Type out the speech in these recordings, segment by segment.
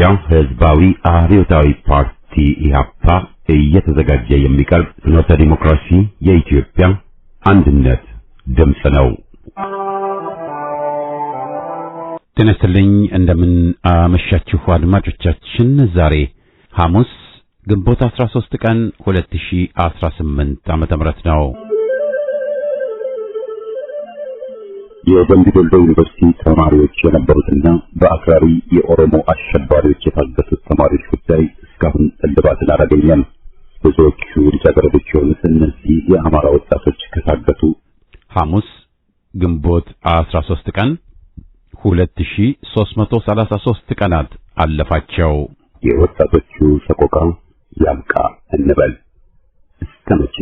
የኢትዮጵያ ሕዝባዊ አብዮታዊ ፓርቲ ኢህአፓ እየተዘጋጀ የሚቀርብ ፍኖተ ዲሞክራሲ የኢትዮጵያ አንድነት ድምፅ ነው። ጤና ይስጥልኝ። እንደምን አመሻችሁ አድማጮቻችን። ዛሬ ሐሙስ ግንቦት 13 ቀን 2018 ዓመተ ምህረት ነው። የደምቢ ዶሎ ዩኒቨርሲቲ ተማሪዎች የነበሩትና በአክራሪ የኦሮሞ አሸባሪዎች የታገቱት ተማሪዎች ጉዳይ እስካሁን እልባትን አላገኘም። ብዙዎቹ ልጃገረዶች የሆኑት እነዚህ የአማራ ወጣቶች ከታገቱ ሐሙስ ግንቦት 13 ቀን 2333 ቀናት አለፋቸው። የወጣቶቹ ሰቆቃ ያብቃ እንበል። እስከ መቼ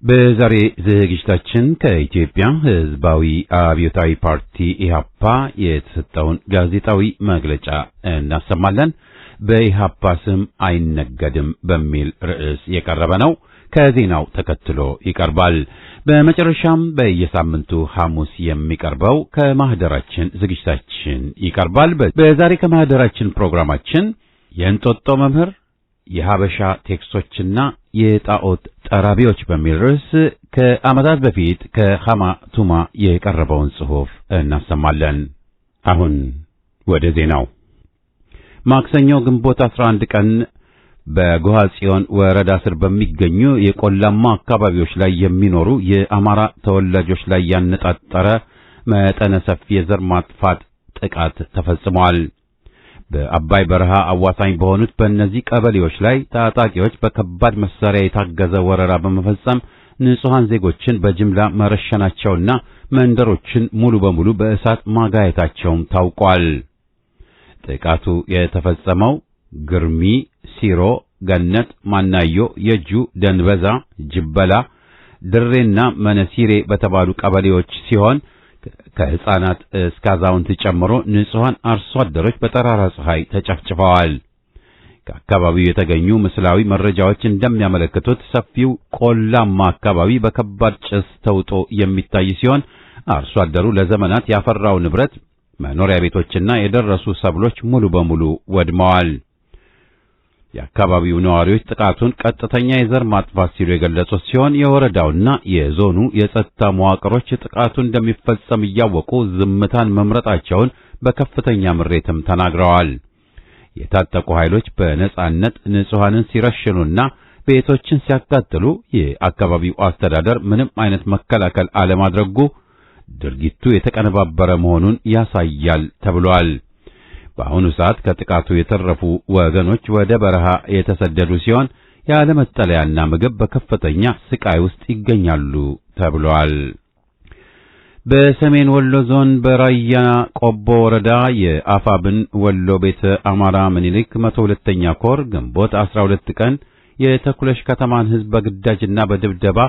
በዛሬ ዝግጅታችን ከኢትዮጵያ ሕዝባዊ አብዮታዊ ፓርቲ ኢህአፓ የተሰጠውን ጋዜጣዊ መግለጫ እናሰማለን። በኢህአፓ ስም አይነገድም በሚል ርዕስ የቀረበ ነው። ከዜናው ተከትሎ ይቀርባል። በመጨረሻም በየሳምንቱ ሐሙስ የሚቀርበው ከማህደራችን ዝግጅታችን ይቀርባል። በዛሬ ከማህደራችን ፕሮግራማችን የእንጦጦ መምህር የሀበሻ ቴክስቶችና የጣዖት ጠራቢዎች በሚል ርዕስ ከዓመታት በፊት ከሐማ ቱማ የቀረበውን ጽሑፍ እናሰማለን። አሁን ወደ ዜናው። ማክሰኞ ግንቦት 11 ቀን በጎሃ ጽዮን ወረዳ ስር በሚገኙ የቆላማ አካባቢዎች ላይ የሚኖሩ የአማራ ተወላጆች ላይ ያነጣጠረ መጠነ ሰፊ የዘር ማጥፋት ጥቃት ተፈጽሟል። በአባይ በረሃ አዋሳኝ በሆኑት በእነዚህ ቀበሌዎች ላይ ታጣቂዎች በከባድ መሳሪያ የታገዘ ወረራ በመፈጸም ንጹሃን ዜጎችን በጅምላ መረሸናቸውና መንደሮችን ሙሉ በሙሉ በእሳት ማጋየታቸውም ታውቋል። ጥቃቱ የተፈጸመው ግርሚ፣ ሲሮ፣ ገነት፣ ማናዮ፣ የጁ፣ ደንበዛ፣ ጅበላ፣ ድሬና መነሲሬ በተባሉ ቀበሌዎች ሲሆን ከሕፃናት እስከ አዛውንት ጨምሮ ንጹሃን አርሶ አደሮች በጠራራ ፀሐይ ተጨፍጭፈዋል። ከአካባቢው የተገኙ ምስላዊ መረጃዎች እንደሚያመለክቱት ሰፊው ቆላማ አካባቢ በከባድ ጭስ ተውጦ የሚታይ ሲሆን አርሶ አደሩ ለዘመናት ያፈራው ንብረት መኖሪያ ቤቶችና የደረሱ ሰብሎች ሙሉ በሙሉ ወድመዋል። የአካባቢው ነዋሪዎች ጥቃቱን ቀጥተኛ የዘር ማጥፋት ሲሉ የገለጹት ሲሆን የወረዳውና የዞኑ የጸጥታ መዋቅሮች ጥቃቱ እንደሚፈጸም እያወቁ ዝምታን መምረጣቸውን በከፍተኛ ምሬትም ተናግረዋል። የታጠቁ ኃይሎች በነጻነት ንጹሃንን ሲረሽኑና ቤቶችን ሲያቃጥሉ የአካባቢው አስተዳደር ምንም አይነት መከላከል አለማድረጉ ድርጊቱ የተቀነባበረ መሆኑን ያሳያል ተብሏል። በአሁኑ ሰዓት ከጥቃቱ የተረፉ ወገኖች ወደ በረሃ የተሰደዱ ሲሆን ያለመጠለያና ምግብ በከፍተኛ ስቃይ ውስጥ ይገኛሉ ተብሏል። በሰሜን ወሎ ዞን በራያ ቆቦ ወረዳ የአፋብን ወሎ ቤተ አማራ ምኒልክ 102ኛ ኮር ግንቦት 12 ቀን የተኩለሽ ከተማን ሕዝብ በግዳጅና በድብደባ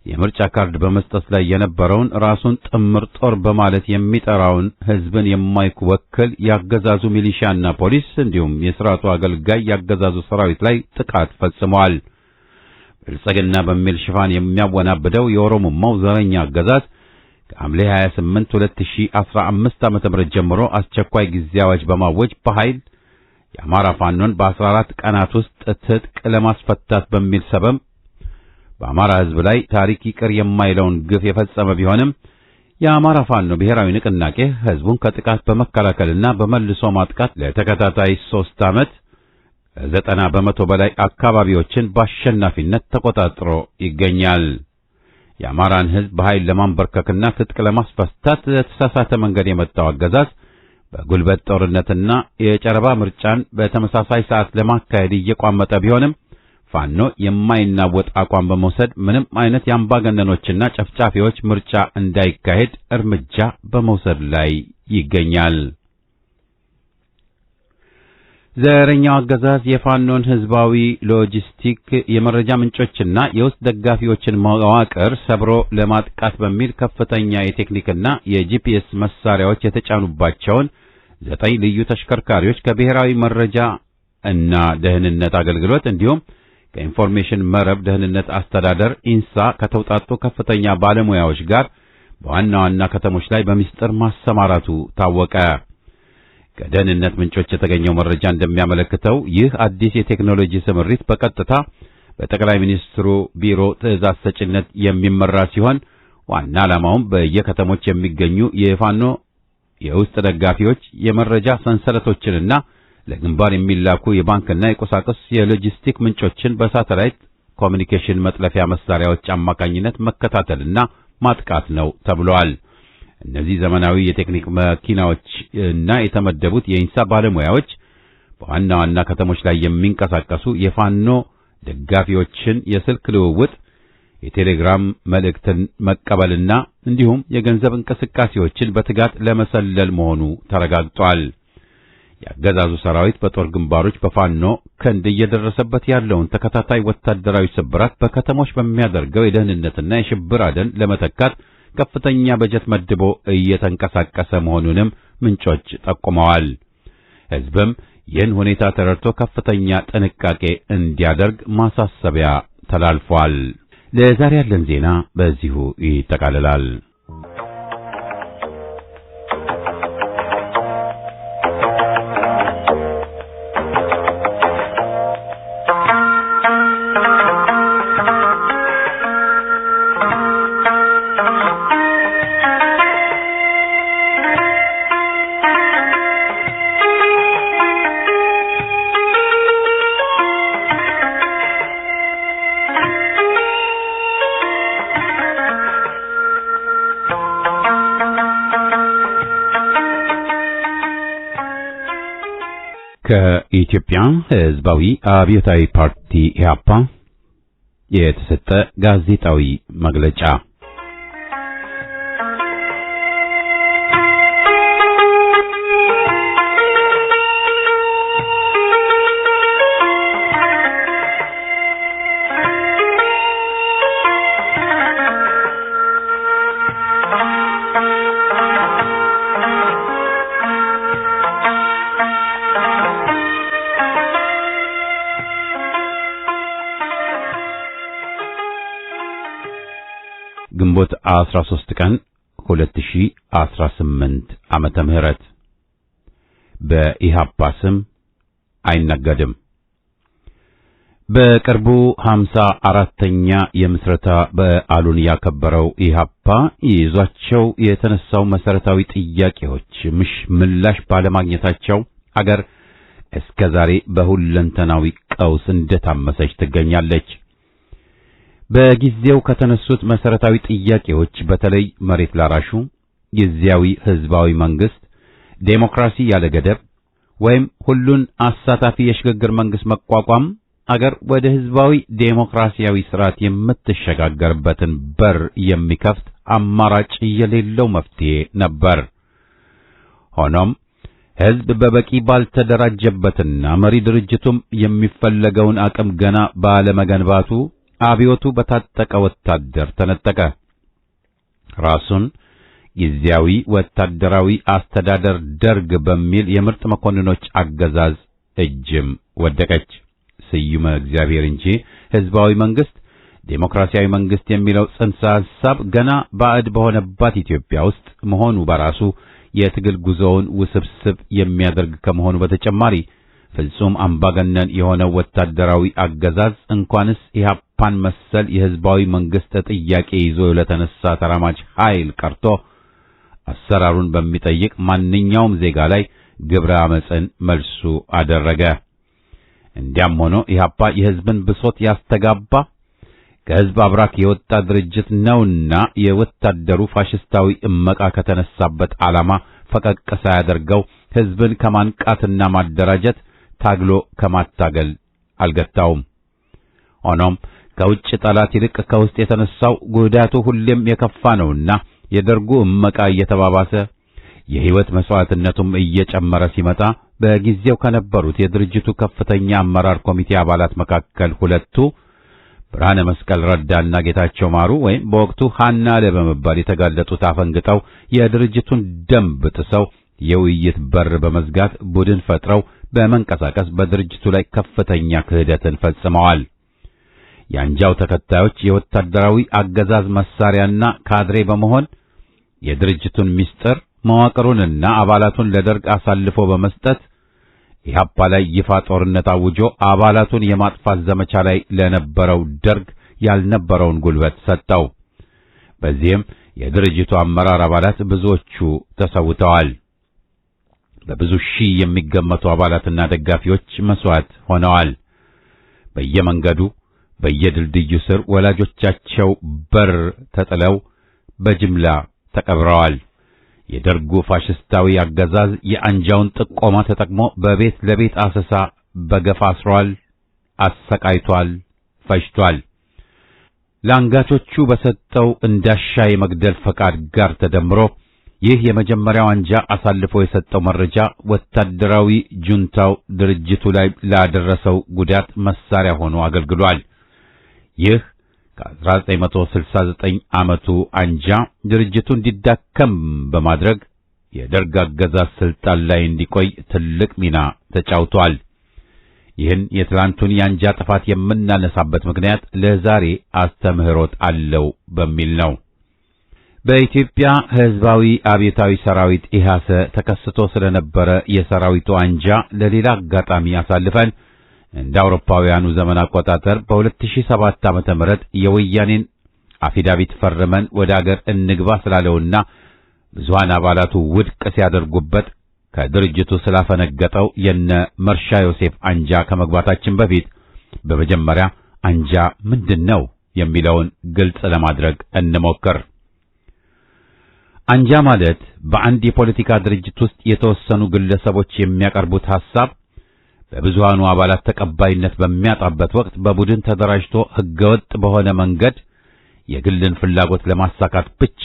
የምርጫ ካርድ በመስጠት ላይ የነበረውን ራሱን ጥምር ጦር በማለት የሚጠራውን ሕዝብን የማይወክል ያገዛዙ ሚሊሻና ፖሊስ እንዲሁም የሥርዓቱ አገልጋይ ያገዛዙ ሰራዊት ላይ ጥቃት ፈጽመዋል። ብልጽግና በሚል ሽፋን የሚያወናብደው የኦሮሞማው ዘረኛ አገዛዝ ከሐምሌ 28 2015 ዓ.ም ጀምሮ አስቸኳይ ጊዜ አዋጅ በማወጅ በኃይል የአማራ ፋኖን በ14 ቀናት ውስጥ ትጥቅ ለማስፈታት በሚል ሰበብ በአማራ ሕዝብ ላይ ታሪክ ይቅር የማይለውን ግፍ የፈጸመ ቢሆንም የአማራ ፋኖ ብሔራዊ ንቅናቄ ሕዝቡን ከጥቃት በመከላከልና በመልሶ ማጥቃት ለተከታታይ 3 ዓመት 90% በላይ አካባቢዎችን በአሸናፊነት ተቆጣጥሮ ይገኛል። የአማራን ሕዝብ በኃይል ለማንበርከክና ትጥቅ ለማስፈታት ለተሳሳተ መንገድ የመጣው አገዛዝ በጉልበት ጦርነትና የጨረባ ምርጫን በተመሳሳይ ሰዓት ለማካሄድ እየቋመጠ ቢሆንም ፋኖ የማይናወጥ አቋም በመውሰድ ምንም አይነት የአምባገነኖችና ጨፍጫፊዎች ምርጫ እንዳይካሄድ እርምጃ በመውሰድ ላይ ይገኛል። ዘረኛው አገዛዝ የፋኖን ህዝባዊ ሎጂስቲክ የመረጃ ምንጮችና የውስጥ ደጋፊዎችን መዋቅር ሰብሮ ለማጥቃት በሚል ከፍተኛ የቴክኒክና የጂፒኤስ መሳሪያዎች የተጫኑባቸውን 9 ልዩ ተሽከርካሪዎች ከብሔራዊ መረጃ እና ደህንነት አገልግሎት እንዲሁም ከኢንፎርሜሽን መረብ ደህንነት አስተዳደር ኢንሳ ከተውጣጡ ከፍተኛ ባለሙያዎች ጋር በዋና ዋና ከተሞች ላይ በሚስጥር ማሰማራቱ ታወቀ። ከደህንነት ምንጮች የተገኘው መረጃ እንደሚያመለክተው ይህ አዲስ የቴክኖሎጂ ስምሪት በቀጥታ በጠቅላይ ሚኒስትሩ ቢሮ ትዕዛዝ ሰጭነት የሚመራ ሲሆን ዋና ዓላማውም በየከተሞች የሚገኙ የፋኖ የውስጥ ደጋፊዎች የመረጃ ሰንሰለቶችንና ለግንባር የሚላኩ የባንክና የቁሳቁስ የሎጂስቲክ ምንጮችን በሳተላይት ኮሚኒኬሽን መጥለፊያ መሳሪያዎች አማካኝነት መከታተልና ማጥቃት ነው ተብሏል። እነዚህ ዘመናዊ የቴክኒክ መኪናዎች እና የተመደቡት የኢንሳ ባለሙያዎች በዋና ዋና ከተሞች ላይ የሚንቀሳቀሱ የፋኖ ደጋፊዎችን የስልክ ልውውጥ፣ የቴሌግራም መልእክትን መቀበልና እንዲሁም የገንዘብ እንቅስቃሴዎችን በትጋት ለመሰለል መሆኑ ተረጋግጧል። የአገዛዙ ሰራዊት በጦር ግንባሮች በፋኖ ክንድ እየደረሰበት ያለውን ተከታታይ ወታደራዊ ስብራት በከተሞች በሚያደርገው የደህንነትና የሽብር አደን ለመተካት ከፍተኛ በጀት መድቦ እየተንቀሳቀሰ መሆኑንም ምንጮች ጠቁመዋል። ሕዝብም ይህን ሁኔታ ተረድቶ ከፍተኛ ጥንቃቄ እንዲያደርግ ማሳሰቢያ ተላልፏል። ለዛሬ ያለን ዜና በዚሁ ይጠቃልላል። ከኢትዮጵያ ሕዝባዊ አብዮታዊ ፓርቲ ኢህአፓ የተሰጠ ጋዜጣዊ መግለጫ። ግንቦት 13 ቀን 2018 ዓመተ ምህረት በኢህአፓ ስም አይነገድም። በቅርቡ 54ኛ የምስረታ በዓሉን ያከበረው ኢህአፓ ይዟቸው የተነሳው መሰረታዊ ጥያቄዎች ምላሽ ባለማግኘታቸው አገር እስከዛሬ በሁለንተናዊ ቀውስ እንደታመሰች ትገኛለች። በጊዜው ከተነሱት መሰረታዊ ጥያቄዎች በተለይ መሬት ላራሹ፣ ጊዜያዊ ህዝባዊ መንግስት፣ ዴሞክራሲ ያለ ገደብ ወይም ሁሉን አሳታፊ የሽግግር መንግስት መቋቋም አገር ወደ ህዝባዊ ዴሞክራሲያዊ ስርዓት የምትሸጋገርበትን በር የሚከፍት አማራጭ የሌለው መፍትሄ ነበር። ሆኖም ህዝብ በበቂ ባልተደራጀበትና መሪ ድርጅቱም የሚፈለገውን አቅም ገና ባለመገንባቱ አብዮቱ በታጠቀ ወታደር ተነጠቀ። ራሱን ጊዜያዊ ወታደራዊ አስተዳደር ደርግ በሚል የምርጥ መኮንኖች አገዛዝ እጅም ወደቀች። ስዩመ እግዚአብሔር እንጂ ህዝባዊ መንግስት፣ ዴሞክራሲያዊ መንግስት የሚለው ጽንሰ ሐሳብ ገና ባዕድ በሆነባት ኢትዮጵያ ውስጥ መሆኑ በራሱ የትግል ጉዞውን ውስብስብ የሚያደርግ ከመሆኑ በተጨማሪ ፍጹም አምባገነን የሆነው ወታደራዊ አገዛዝ እንኳንስ ኢህአፓን መሰል የህዝባዊ መንግስት ጥያቄ ይዞ ለተነሳ ተራማጅ ኃይል ቀርቶ አሰራሩን በሚጠይቅ ማንኛውም ዜጋ ላይ ግብረ አመጽን መልሱ አደረገ። እንዲያም ሆኖ ኢህአፓ የህዝብን ብሶት ያስተጋባ ከህዝብ አብራክ የወጣ ድርጅት ነውና የወታደሩ ፋሽስታዊ እመቃ ከተነሳበት ዓላማ ፈቀቅ ሳያደርገው ህዝብን ከማንቃትና ማደራጀት ታግሎ ከማታገል አልገታውም። ሆኖም ከውጭ ጠላት ይልቅ ከውስጥ የተነሳው ጉዳቱ ሁሌም የከፋ ነውና የደርጉ እመቃ እየተባባሰ የህይወት መስዋዕትነቱም እየጨመረ ሲመጣ በጊዜው ከነበሩት የድርጅቱ ከፍተኛ አመራር ኮሚቴ አባላት መካከል ሁለቱ ብርሃነ መስቀል ረዳና ጌታቸው ማሩ ወይም በወቅቱ ሐና አለ በመባል የተጋለጡት አፈንግጠው የድርጅቱን ደንብ ጥሰው የውይይት በር በመዝጋት ቡድን ፈጥረው በመንቀሳቀስ በድርጅቱ ላይ ከፍተኛ ክህደትን ፈጽመዋል። የአንጃው ተከታዮች የወታደራዊ አገዛዝ መሳሪያና ካድሬ በመሆን የድርጅቱን ምስጢር መዋቅሩንና አባላቱን ለደርግ አሳልፎ በመስጠት ኢህአፓ ላይ ይፋ ጦርነት አውጆ አባላቱን የማጥፋት ዘመቻ ላይ ለነበረው ደርግ ያልነበረውን ጉልበት ሰጠው። በዚህም የድርጅቱ አመራር አባላት ብዙዎቹ ተሰውተዋል። በብዙ ሺህ የሚገመቱ አባላትና ደጋፊዎች መስዋዕት ሆነዋል። በየመንገዱ በየድልድዩ ስር ወላጆቻቸው በር ተጥለው በጅምላ ተቀብረዋል። የደርጉ ፋሽስታዊ አገዛዝ የአንጃውን ጥቆማ ተጠቅሞ በቤት ለቤት አሰሳ በገፍ አስሯል፣ አሰቃይቷል፣ ፈጅቷል። ለአንጋቾቹ በሰጠው እንዳሻ የመግደል ፈቃድ ጋር ተደምሮ ይህ የመጀመሪያው አንጃ አሳልፎ የሰጠው መረጃ ወታደራዊ ጁንታው ድርጅቱ ላይ ላደረሰው ጉዳት መሳሪያ ሆኖ አገልግሏል። ይህ ከ1969 ዓመቱ አንጃ ድርጅቱ እንዲዳከም በማድረግ የደርግ አገዛዝ ስልጣን ላይ እንዲቆይ ትልቅ ሚና ተጫውቷል። ይህን የትላንቱን የአንጃ ጥፋት የምናነሳበት ምክንያት ለዛሬ አስተምህሮት አለው በሚል ነው። በኢትዮጵያ ሕዝባዊ አብዮታዊ ሰራዊት ኢህአሰ ተከስቶ ስለነበረ የሰራዊቱ አንጃ ለሌላ አጋጣሚ አሳልፈን እንደ አውሮፓውያኑ ዘመን አቆጣጠር በ2007 ዓመተ ምህረት የወያኔን አፊዳቪት ፈርመን ወደ አገር እንግባ ስላለውና ብዙሃን አባላቱ ውድቅ ሲያደርጉበት ከድርጅቱ ስላፈነገጠው የነ መርሻ ዮሴፍ አንጃ ከመግባታችን በፊት በመጀመሪያ አንጃ ምንድነው የሚለውን ግልጽ ለማድረግ እንሞክር። አንጃ ማለት በአንድ የፖለቲካ ድርጅት ውስጥ የተወሰኑ ግለሰቦች የሚያቀርቡት ሐሳብ በብዙሃኑ አባላት ተቀባይነት በሚያጣበት ወቅት በቡድን ተደራጅቶ ህገወጥ በሆነ መንገድ የግልን ፍላጎት ለማሳካት ብቻ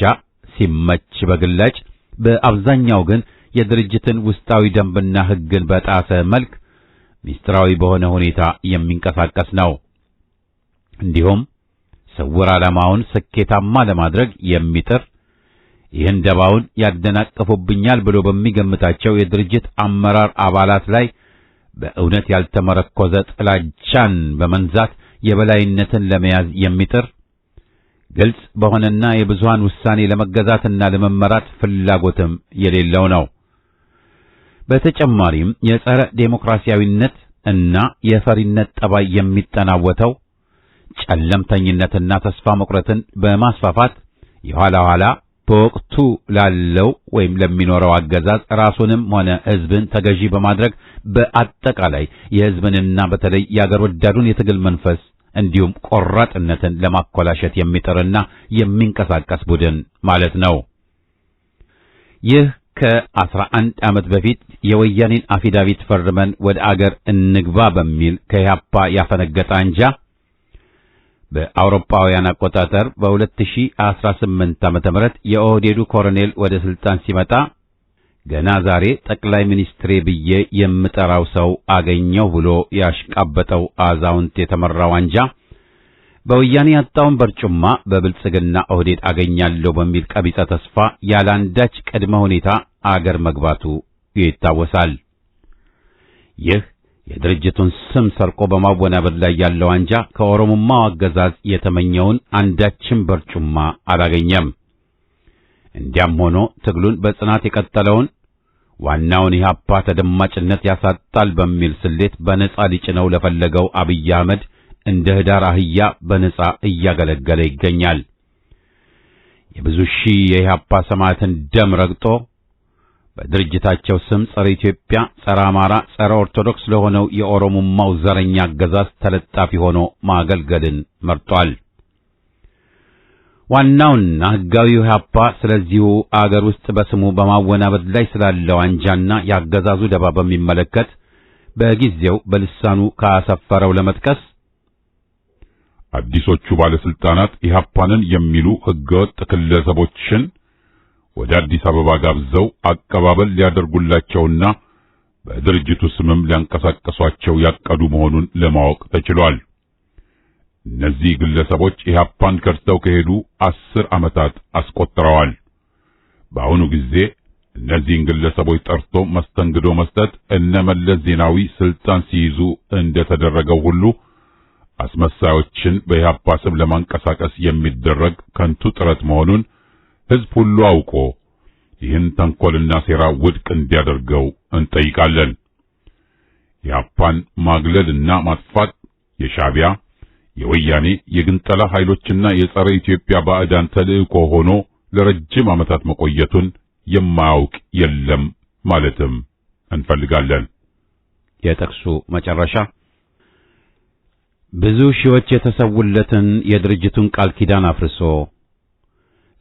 ሲመች በግላጭ በአብዛኛው ግን የድርጅትን ውስጣዊ ደንብና ህግን በጣሰ መልክ ሚስጥራዊ በሆነ ሁኔታ የሚንቀሳቀስ ነው። እንዲሁም ስውር ዓላማውን ስኬታማ ለማድረግ የሚጥር ይህን ደባውን ያደናቀፉብኛል ብሎ በሚገምታቸው የድርጅት አመራር አባላት ላይ በእውነት ያልተመረኮዘ ጥላቻን በመንዛት የበላይነትን ለመያዝ የሚጥር ግልጽ በሆነና የብዙሃን ውሳኔ ለመገዛትና ለመመራት ፍላጎትም የሌለው ነው። በተጨማሪም የጸረ ዴሞክራሲያዊነት እና የፈሪነት ጠባይ የሚጠናወተው ጨለምተኝነትና ተስፋ መቁረጥን በማስፋፋት የኋላ ኋላ በወቅቱ ላለው ወይም ለሚኖረው አገዛዝ ራሱንም ሆነ ሕዝብን ተገዢ በማድረግ በአጠቃላይ የሕዝብንና በተለይ የአገር ወዳዱን የትግል መንፈስ እንዲሁም ቆራጥነትን ለማኮላሸት የሚጥርና የሚንቀሳቀስ ቡድን ማለት ነው። ይህ ከ11 ዓመት በፊት የወያኔን አፊዳቪት ፈርመን ወደ አገር እንግባ በሚል ከኢህአፓ ያፈነገጠ አንጃ በአውሮፓውያን አቆጣጠር በ2018 ዓመተ ምህረት የኦህዴዱ ኮሎኔል ወደ ስልጣን ሲመጣ ገና ዛሬ ጠቅላይ ሚኒስትሬ ብዬ የምጠራው ሰው አገኘው ብሎ ያሽቃበጠው አዛውንት የተመራው አንጃ በወያኔ ያጣውን በርጩማ በብልጽግና ኦህዴድ አገኛለሁ በሚል ቀቢጸ ተስፋ ያላንዳች ቅድመ ሁኔታ አገር መግባቱ ይታወሳል። ይህ የድርጅቱን ስም ሰርቆ በማወናበድ ላይ ያለው አንጃ ከኦሮሞማው አገዛዝ የተመኘውን አንዳችም በርጩማ አላገኘም። እንዲያም ሆኖ ትግሉን በጽናት የቀጠለውን ዋናውን ኢህአፓ ተደማጭነት ያሳጣል በሚል ስሌት በነጻ ሊጭነው ለፈለገው አብይ አህመድ እንደ ህዳር አህያ በነጻ እያገለገለ ይገኛል። የብዙ ሺህ የኢህአፓ ሰማዕትን ደም ረግጦ በድርጅታቸው ስም ጸረ ኢትዮጵያ፣ ጸረ አማራ፣ ጸረ ኦርቶዶክስ ለሆነው የኦሮሞማው ዘረኛ አገዛዝ ተለጣፊ ሆኖ ማገልገልን መርጧል። ዋናውና ህጋዊው ኢህአፓ ስለዚሁ አገር ውስጥ በስሙ በማወናበድ ላይ ስላለው አንጃና ያገዛዙ ደባ በሚመለከት በጊዜው በልሳኑ ካሰፈረው ለመጥቀስ አዲሶቹ ባለስልጣናት ኢህአፓንን የሚሉ ህገወጥ ግለሰቦችን ወደ አዲስ አበባ ጋብዘው አቀባበል ሊያደርጉላቸውና በድርጅቱ ስምም ሊያንቀሳቀሷቸው ያቀዱ መሆኑን ለማወቅ ተችሏል። እነዚህ ግለሰቦች ኢህአፓን ከድተው ከሄዱ 10 ዓመታት አስቆጥረዋል። በአሁኑ ጊዜ እነዚህን ግለሰቦች ጠርቶ መስተንግዶ መስጠት እነ መለስ ዜናዊ ስልጣን ሲይዙ እንደተደረገው ሁሉ አስመሳዮችን በኢህአፓ ስም ለማንቀሳቀስ የሚደረግ ከንቱ ጥረት መሆኑን ሕዝብ ሁሉ አውቆ ይህን ተንኮልና ሴራ ውድቅ እንዲያደርገው እንጠይቃለን። ኢህአፓን ማግለልና ማጥፋት የሻዕቢያ የወያኔ የግንጠላ ኃይሎችና የጸረ ኢትዮጵያ ባዕዳን ተልእኮ ሆኖ ለረጅም ዓመታት መቆየቱን የማያውቅ የለም ማለትም እንፈልጋለን። የጥቅሱ መጨረሻ ብዙ ሺዎች የተሰውለትን የድርጅቱን ቃል ኪዳን አፍርሶ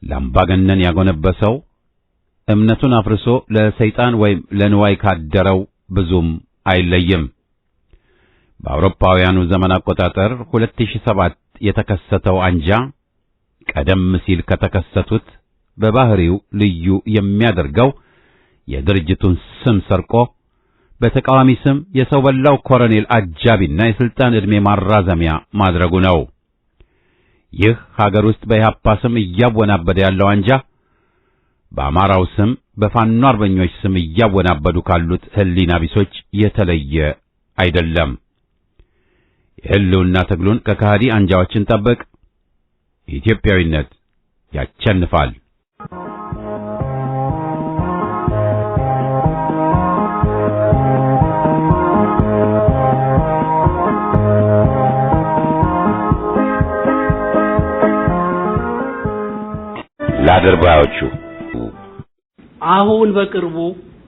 ለአምባገነን ያጎነበሰው እምነቱን አፍርሶ ለሰይጣን ወይም ለንዋይ ካደረው ብዙም አይለይም። በአውሮፓውያኑ ዘመን አቆጣጠር 2007 የተከሰተው አንጃ ቀደም ሲል ከተከሰቱት በባህሪው ልዩ የሚያደርገው የድርጅቱን ስም ሰርቆ በተቃዋሚ ስም የሰው በላው ኮሎኔል አጃቢና የስልጣን ዕድሜ ማራዘሚያ ማድረጉ ነው። ይህ ሀገር ውስጥ በኢህአፓ ስም እያወናበደ ያለው አንጃ በአማራው ስም በፋኖ አርበኞች ስም እያወናበዱ ካሉት ህሊና ቢሶች የተለየ አይደለም። የህልውና ትግሉን ከካህዲ አንጃዎችን ጠብቅ። ኢትዮጵያዊነት ያቸንፋል። ለአድርባዮቹ አሁን በቅርቡ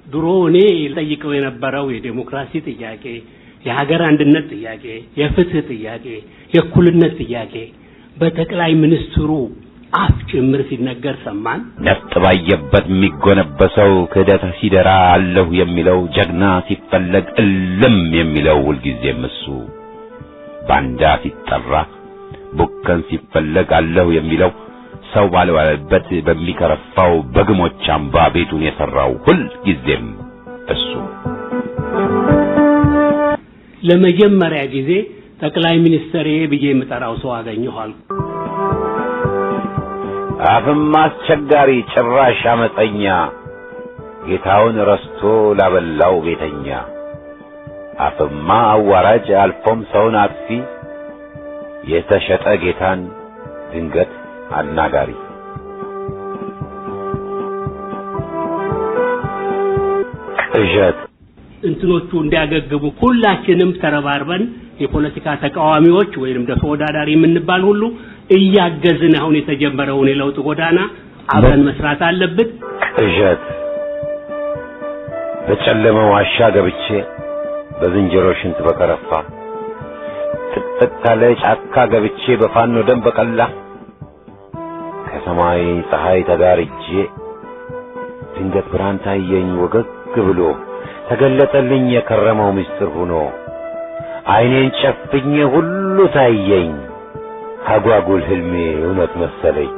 ድሮ እኔ ጠይቀው የነበረው የዴሞክራሲ ጥያቄ፣ የሀገር አንድነት ጥያቄ፣ የፍትህ ጥያቄ፣ የእኩልነት ጥያቄ በጠቅላይ ሚኒስትሩ አፍ ጭምር ሲነገር ሰማን። ነፍጥ ባየበት የሚጎነበሰው ክህደት ሲደራ አለሁ የሚለው ጀግና ሲፈለግ እልም የሚለው ሁልጊዜም እሱ ባንዳ ሲጠራ ቡከን ሲፈለግ አለሁ የሚለው ሰው ባልባለበት በሚከረፋው በግሞች አምባ ቤቱን የሰራው ሁልጊዜም እሱ። ለመጀመሪያ ጊዜ ጠቅላይ ሚኒስትር ብዬ የምጠራው ሰው አገኘኋል። አፍም አስቸጋሪ ጭራሽ አመፀኛ ጌታውን ረስቶ ላበላው ቤተኛ አፍማ አዋራጅ አልፎም ሰውን አጥፊ የተሸጠ ጌታን ድንገት አናጋሪ ቅዠት እንትኖቹ እንዲያገግሙ ሁላችንም ተረባርበን የፖለቲካ ተቃዋሚዎች ወይንም ተወዳዳሪ የምንባል ሁሉ እያገዝን አሁን የተጀመረውን የለውጥ ጎዳና አብረን መስራት አለብን። ቅዠት በጨለመ ዋሻ ገብቼ በዝንጀሮ ሽንት በከረፋ ጥቅጥቅ ካለ ጫካ ገብቼ በፋኖ ደም በቀላ ከሰማይ ፀሐይ ተጋርጄ ድንገት ብርሃን ታየኝ ወገግ ብሎ ተገለጠልኝ የከረመው ምስጢር ሆኖ ዓይኔን ጨፍኜ ሁሉ ታየኝ አጓጉል ህልሜ እውነት መሰለኝ።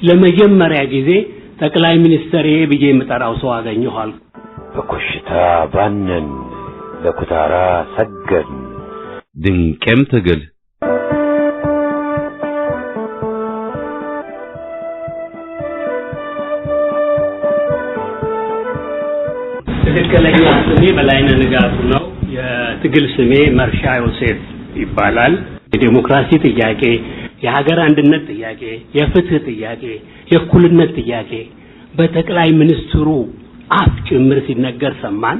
ለመጀመሪያ ጊዜ ጠቅላይ ሚኒስትር ብዬ የምጠራው ሰው አገኘኋል። በኮሽታ ባነን ለኩታራ ሰገን ድንቅም ትግል ትክክለኛ ስሜ በላይነህ ንጋቱ ነው። የትግል ስሜ መርሻ ዮሴፍ ይባላል። የዴሞክራሲ ጥያቄ፣ የሀገር አንድነት ጥያቄ፣ የፍትህ ጥያቄ፣ የእኩልነት ጥያቄ በጠቅላይ ሚኒስትሩ አፍ ጭምር ሲነገር ሰማን።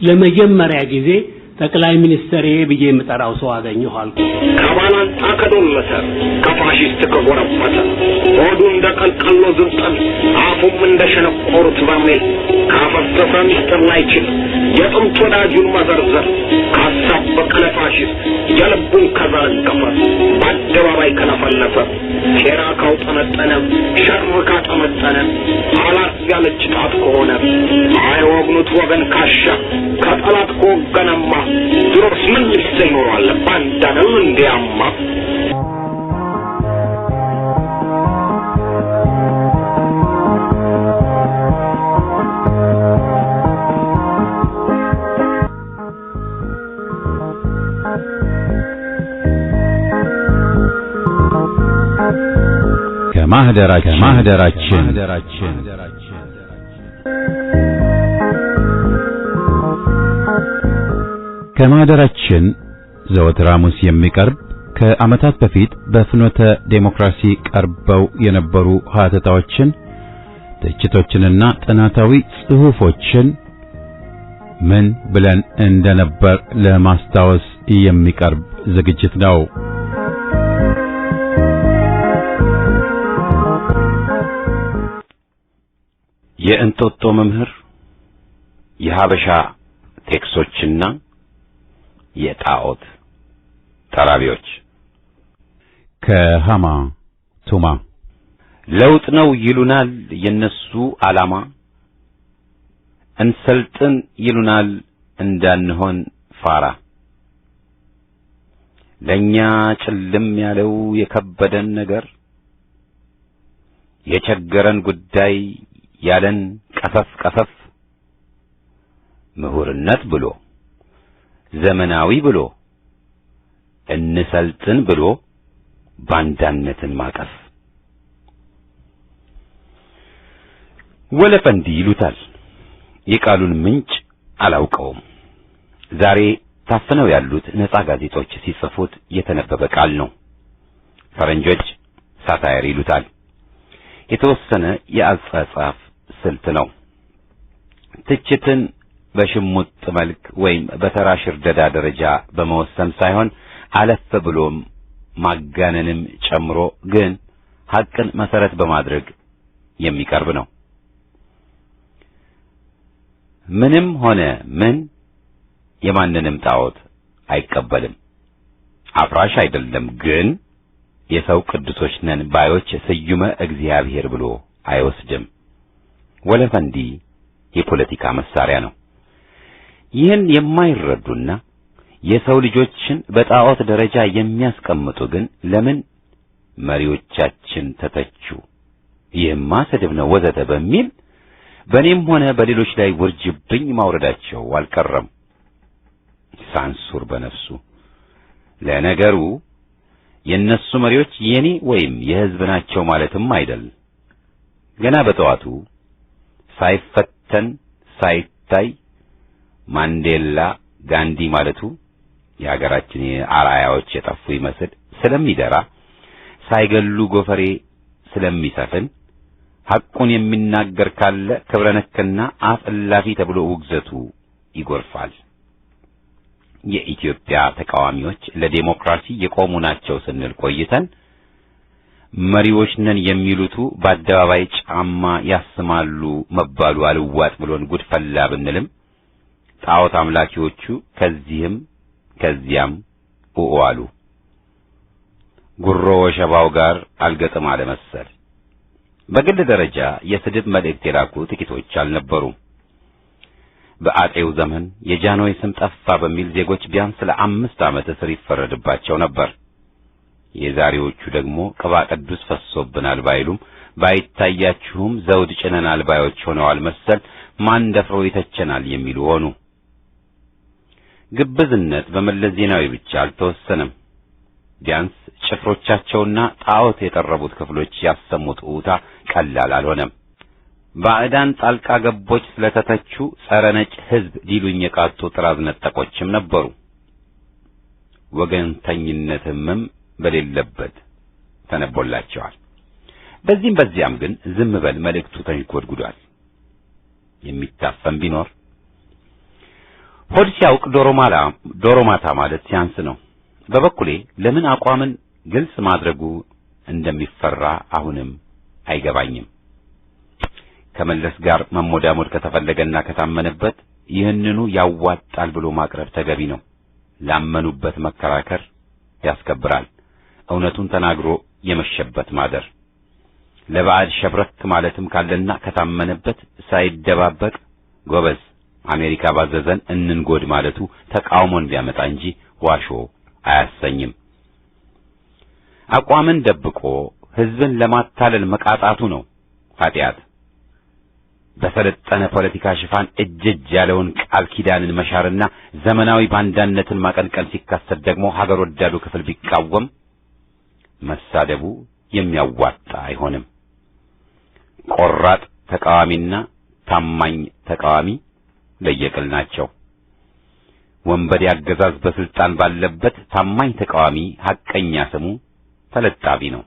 ለመጀመሪያ ጊዜ ጠቅላይ ሚኒስትር ብዬ የምጠራው ሰው አገኘኋል። ከባላንጣ ከዶለተ ከፋሺስት ከጎረበተ ሆዱ እንደ ቀልቀሎ ዝብጠን አፉም እንደ ሸነቆሩት በርሜል ካፈሰሰ ሚስጥር ላይችል የጥንት ወዳጁን መዘርዘር ካሳበቀ ለፋሺስት የልቡን ከዘረገፈ በአደባባይ ከለፈለፈ ሴራ ካውጠነጠነ ሸር ካጠመጠነ አላት ያለች ጣት ከሆነ አይወግኑት ወገን ካሻ ከጠላት ከወገነማ ድሮስ ምን ይሰኝ ኖሯል ባንዳ ነው እንዲያማ። ከማህደራችን ከማህደራችን ዘወትር ሐሙስ የሚቀርብ ከዓመታት በፊት በፍኖተ ዴሞክራሲ ቀርበው የነበሩ ሀተታዎችን፣ ትችቶችንና ጥናታዊ ጽሑፎችን ምን ብለን እንደነበር ለማስታወስ የሚቀርብ ዝግጅት ነው። የእንጦጦ መምህር፣ የሀበሻ ቴክሶችና የጣዖት ተራቢዎች ከሃማ ቱማ። ለውጥ ነው ይሉናል የነሱ ዓላማ፣ እንሰልጥን ይሉናል እንዳንሆን ፋራ። ለኛ ጭልም ያለው የከበደን ነገር፣ የቸገረን ጉዳይ ያለን ቀፈፍ ቀፈፍ፣ ምሁርነት ብሎ ዘመናዊ ብሎ እንሰልጥን ብሎ ባንዳነትን ማቀፍ። ወለፈንዲ ይሉታል የቃሉን ምንጭ አላውቀውም። ዛሬ ታፍነው ያሉት ነፃ ጋዜጦች ሲጽፉት የተነበበ ቃል ነው። ፈረንጆች ሳታየር ይሉታል። የተወሰነ የአጻጻፍ ስልት ነው። ትችትን በሽሙጥ መልክ ወይም በተራ ሽርደዳ ደረጃ በመወሰን ሳይሆን አለፍ ብሎም ማጋነንም ጨምሮ ግን ሐቅን መሰረት በማድረግ የሚቀርብ ነው። ምንም ሆነ ምን የማንንም ጣዖት አይቀበልም። አፍራሽ አይደለም፣ ግን የሰው ቅዱሶች ነን ባዮች ስዩመ እግዚአብሔር ብሎ አይወስድም። ወለፈንዲ የፖለቲካ መሳሪያ ነው። ይህን የማይረዱና የሰው ልጆችን በጣዖት ደረጃ የሚያስቀምጡ ግን ለምን መሪዎቻችን ተተቹ፣ ይህማ ስድብ ነው ወዘተ በሚል በእኔም ሆነ በሌሎች ላይ ውርጅብኝ ማውረዳቸው አልቀረም። ሳንሱር በነፍሱ። ለነገሩ የነሱ መሪዎች የኔ ወይም የሕዝብ ናቸው ማለትም አይደል። ገና በጠዋቱ ሳይፈተን ሳይታይ ማንዴላ ጋንዲ ማለቱ የሀገራችን አርአያዎች የጠፉ ይመስል ስለሚደራ ሳይገሉ ጎፈሬ ስለሚሰፍን ሐቁን የሚናገር ካለ ክብረ ነክና አፍ እላፊ ተብሎ ውግዘቱ ይጎርፋል። የኢትዮጵያ ተቃዋሚዎች ለዲሞክራሲ የቆሙ ናቸው ስንል ቆይተን መሪዎች ነን የሚሉቱ በአደባባይ ጫማ ያስማሉ መባሉ አልዋጥ ብሎን ጉድፈላ ብንልም ጣዖት አምላኪዎቹ ከዚህም ከዚያም አሉ። ጉሮ ወሸባው ጋር አልገጥም አለ መሰል። በግል ደረጃ የስድብ መልእክት የላኩ ጥቂቶች አልነበሩም። በአጤው ዘመን የጃንሆይ ስም ጠፋ በሚል ዜጎች ቢያንስ ለ5 ዓመት እስር ይፈረድባቸው ነበር። የዛሬዎቹ ደግሞ ቅባ ቅዱስ ፈሶብናል ባይሉም ባይታያችሁም ዘውድ ጭነናል ባዮች ሆነዋል መሰል። ማን ደፍሮ ይተቸናል የሚሉ ሆኑ። ግብዝነት በመለስ ዜናዊ ብቻ አልተወሰነም። ቢያንስ ጭፍሮቻቸውና ጣዖት የጠረቡት ክፍሎች ያሰሙት ኡታ ቀላል አልሆነም። ባዕዳን ጣልቃ ገቦች ስለተተቹ ጸረ ነጭ ሕዝብ ሊሉኝ የቃጡ ጥራዝ ነጠቆችም ነበሩ። ወገንተኝነትም በሌለበት ተነቦላቸዋል። በዚህም በዚያም ግን ዝም በል መልእክቱ ተንጎድጉዷል። የሚታፈን ቢኖር ሆድ ሲያውቅ ዶሮ ማታ ማለት ሲያንስ ነው። በበኩሌ ለምን አቋምን ግልጽ ማድረጉ እንደሚፈራ አሁንም አይገባኝም። ከመለስ ጋር መሞዳሞድ ከተፈለገና ከታመነበት ይህንኑ ያዋጣል ብሎ ማቅረብ ተገቢ ነው። ላመኑበት መከራከር ያስከብራል። እውነቱን ተናግሮ የመሸበት ማደር። ለባዕድ ሸብረክ ማለትም ካለና ከታመነበት ሳይደባበቅ ጎበዝ አሜሪካ ባዘዘን እንንጎድ ማለቱ ተቃውሞን ቢያመጣ እንጂ ዋሾ አያሰኝም። አቋምን ደብቆ ሕዝብን ለማታለል መቃጣቱ ነው ኃጢአት። በሰለጠነ ፖለቲካ ሽፋን እጅ ያለውን ቃል ኪዳንን መሻርና ዘመናዊ ባንዳነትን ማቀንቀን ሲካሰት ደግሞ ሀገር ወዳዱ ክፍል ቢቃወም መሳደቡ የሚያዋጣ አይሆንም። ቆራጥ ተቃዋሚና ታማኝ ተቃዋሚ ለየቅል ናቸው። ወንበዴ አገዛዝ በስልጣን ባለበት ታማኝ ተቃዋሚ ሐቀኛ ስሙ ተለጣፊ ነው።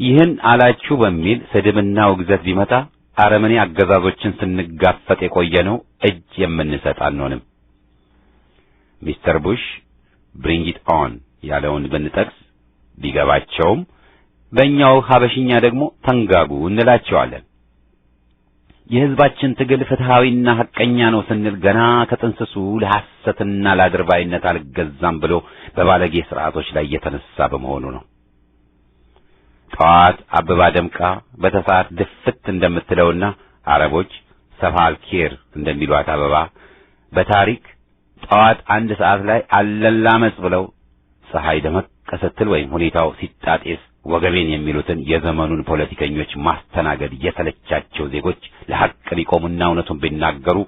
ይህን አላችሁ በሚል ስድብና ውግዘት ቢመጣ አረመኔ አገዛዞችን ስንጋፈጥ የቆየነው እጅ የምንሰጥ አንሆንም። ሚስተር ቡሽ ብሪንግ ኢት ኦን ያለውን ብንጠቅስ ቢገባቸውም በእኛው ሀበሽኛ ደግሞ ተንጋጉ እንላቸዋለን። የሕዝባችን ትግል ፍትሃዊና ሐቀኛ ነው ስንል ገና ከጥንስሱ ለሐሰትና ለአድርባይነት አልገዛም ብሎ በባለጌ ስርዓቶች ላይ የተነሳ በመሆኑ ነው። ጠዋት አበባ ደምቃ በተሰዓት ድፍት እንደምትለውና አረቦች ሰፋል ኬር እንደሚሏት አበባ በታሪክ ጠዋት 1 ሰዓት ላይ አለላመጽ ብለው ፀሐይ ደመቅ ስትል ወይም ሁኔታው ሲጣጤስ ወገቤን የሚሉትን የዘመኑን ፖለቲከኞች ማስተናገድ የተለቻቸው ዜጎች ለሐቅ ሊቆሙና እውነቱን ቢናገሩ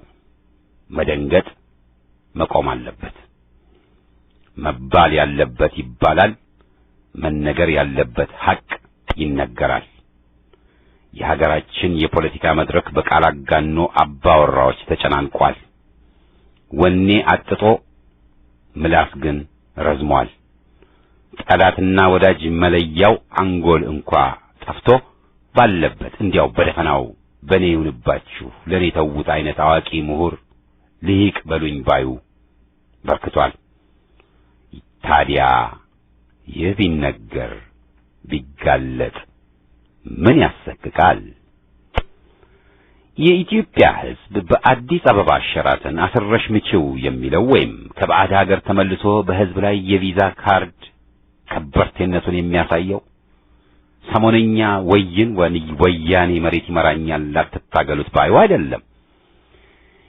መደንገጥ መቆም አለበት። መባል ያለበት ይባላል፣ መነገር ያለበት ሐቅ ይነገራል። የሀገራችን የፖለቲካ መድረክ በቃል አጋኖ አባወራዎች ተጨናንቋል። ወኔ አጥጦ ምላስ ግን ረዝሟል። ጠላትና ወዳጅ መለያው አንጎል እንኳ ጠፍቶ ባለበት እንዲያው በደፈናው በኔ ይሁንባችሁ ለኔ ተውት አይነት አዋቂ ምሁር ልሂቅ በሉኝ ባዩ በርክቷል። ታዲያ ይህ ቢነገር ቢጋለጥ ምን ያሰቅቃል? የኢትዮጵያ ሕዝብ በአዲስ አበባ ሸራተን አስረሽ ምችው የሚለው ወይም ከባዕድ ሀገር ተመልሶ በሕዝብ ላይ የቪዛ ካርድ ከበርቴነቱን የሚያሳየው ሰሞነኛ ወያኔ መሬት ይመራኛል አትታገሉት ባዩ አይደለም።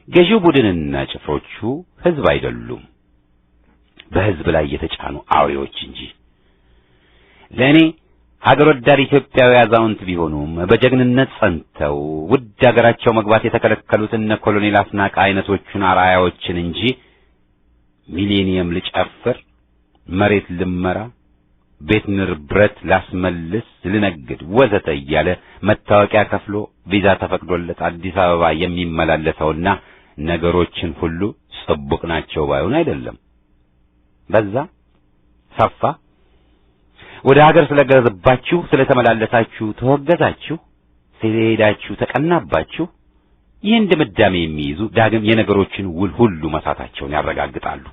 ገዢው ቡድንና ጭፍሮቹ ሕዝብ አይደሉም፣ በሕዝብ ላይ የተጫኑ አውሬዎች እንጂ። ለእኔ ሀገር ወዳድ ኢትዮጵያዊ አዛውንት ቢሆኑም በጀግንነት ጸንተው ውድ ሀገራቸው መግባት የተከለከሉት እነ ኮሎኔል አስናቀ አይነቶቹን አርአያዎችን እንጂ ሚሊኒየም ልጨፍር፣ መሬት ልመራ፣ ቤት ንብረት ላስመልስ፣ ልነግድ ወዘተ እያለ መታወቂያ ከፍሎ ቪዛ ተፈቅዶለት አዲስ አበባ የሚመላለሰውና ነገሮችን ሁሉ ጽቡቅ ናቸው ባይሆን አይደለም። በዛ ሰፋ ወደ ሀገር ስለገባችሁ ስለተመላለሳችሁ ተወገዛችሁ፣ ስለሄዳችሁ ተቀናባችሁ። ይህን ድምዳሜ የሚይዙ ዳግም የነገሮችን ውል ሁሉ መሳታቸውን ያረጋግጣሉ።